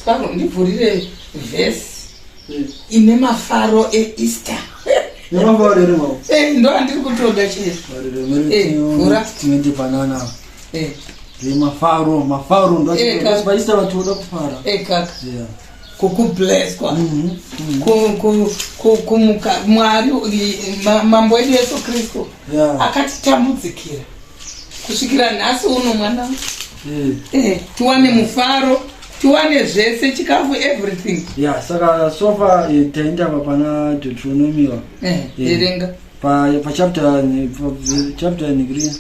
Sparo ndivhurire vhesi ine mafaro eEaster. Ndo andiri kutoda chero. Vhura timende banana. Mafaro ndo vaisa vatu voda kufara. Kaka. Kukubless kwa. Kumuka Mwari mambo edu Yesu Kristo. Akatitambudzikira. Kusvikira nhasi uno mwana. Tuwane mufaro. Tuwane zvese chikafu everything. Saka so far taenda pana Deuteronomy. Erenga. Pa chapter nigri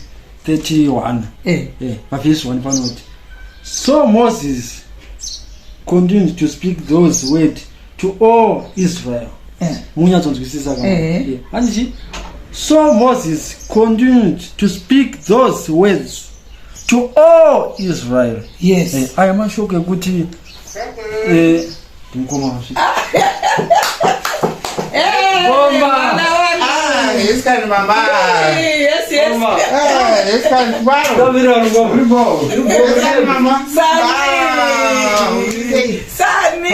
31. Pa verse 1 panoti. So Moses continued to speak those words to all Israel. Munyatsonzwisisa kama. Anji. So Moses continued to speak those words to all Israel. Yes. I am sure kuti tumkoma hashi. Bomba. Yes kan mama. Yes. Yes kan baro. Davira lugo primo. Yes kan mama. Sani.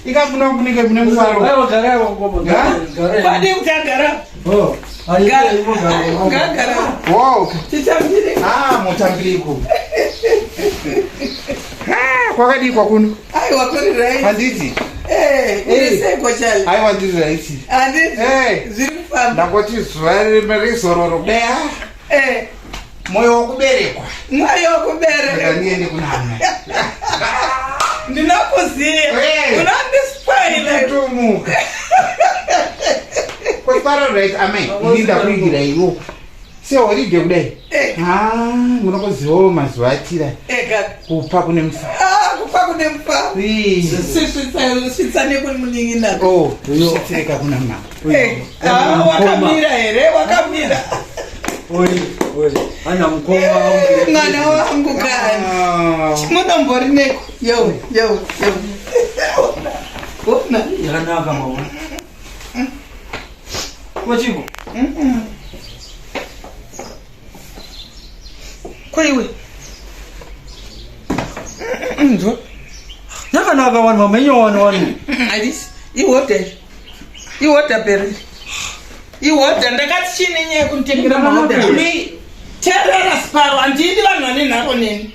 Ika puno baro. Ayo gara ngoma. Gara. Padi utagara. Gara. Wow. Titamire. Mutambiriko. Kwakadi kwa kuno. Ai wakori rai. Handiti. Uriseko chali. Ai wandiri raisi. Handiti. Zirifamba. Ndakoti zwari merizororo kudea. Moyo wokuberekwa. Moyo wokuberekwa. Ndiende kunana. Ndinakuziya. Unandispaila. Tumuka. Kwa paro right amen. Ndinda kuigira iyo. Se holiday kudai. Munokuziwo mazuva atira. Kupa kune mfa. Kupa kune mfa. Sitsane kuni muningina. Sitireka kuna mama. Wakamira here, wakamira. Oi. Ana mkoma mwana wangu gani. Chimonombori neko. Yo. Ona. Yakanaka mama. Kwachiko. Kwaiwe. Ndo. Yakanaka wanu mama wanu. Adis. Iwota pere. Iwota ndakati chini nye kunitengera mahoda. Terera Sparo andidi vanhu vane nharo neni.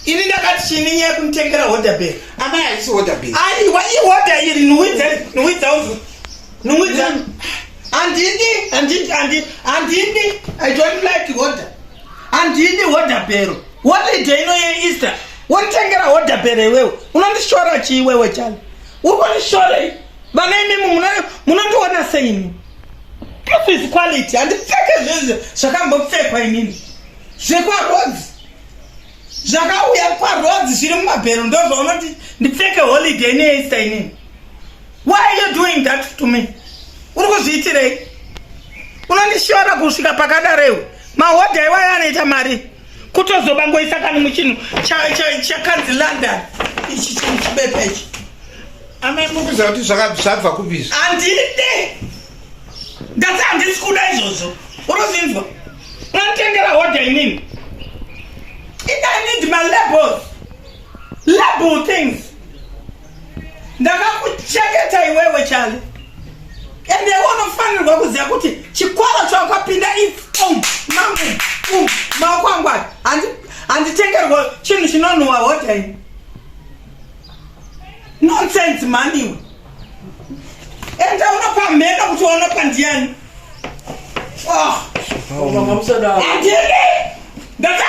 Ini ndakati chini nye kunitengera hoda pere. Ama aisi hoda pere. Iwota iri nuwidza. Andidi. I don't like hoda. Andidi hoda pere. Holiday ino yeEaster. Wanitengera hoda pere wewe. Unandishora chi wewe chani. Ukonishora. Vana imi munondiona seini. This is quality. Andipfeke zvese zvakambopfekwa inini. Zvekwarodzi. Zvakauya kwarodzi zviri mumabhero ndozvaunoti ndipfeke holiday neEaster inini. Why are you doing that to me? Uri kuzviitirei? Unondishora kusvika pakadarewe. Mahodha iwayo anoita mari. Kutozobangoisa kana muchinhu chakanzi London. Ichi chibepa ichi. Ame mukuziva kuti zvabva kupizvi. Andide. Ndati handisi kuda izvozvo. Unozinzwa? Unonditengera hodha inini. I need my labels. Label things. Ndakakuchengeta iwewe chale. Ende unofanirwa kuziva kuti chikwara chawakapinda maoko angu handitengerwa chinhu chinonhuhwa hodha ini. Nonsense man iwe. Enda unopa mheka kuti unopa ndiani.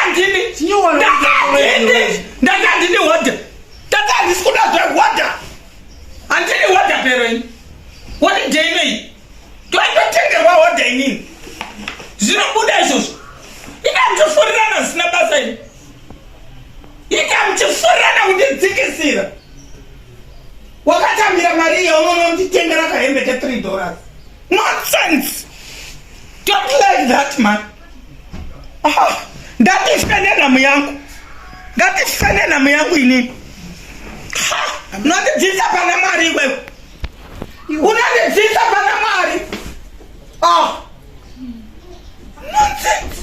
Andini. Ndakandini hoda. Ndakandisi kuda zvehoda. Andini hoda pero ini. Holiday inei. Toitengerwa hoda inini. Zvinobuda izvozvo. Ikamutifurirana zvisina basa ini. Ikamutifurirana kundidzikisira. Wakatambira mari yaunonditengera kahembe ke$3. Nonsense. Don't like that man. Ndatifene namu yangu inini. Unondidzisa pana mari iwewe. Unondidzisa pana mari. Nonsense.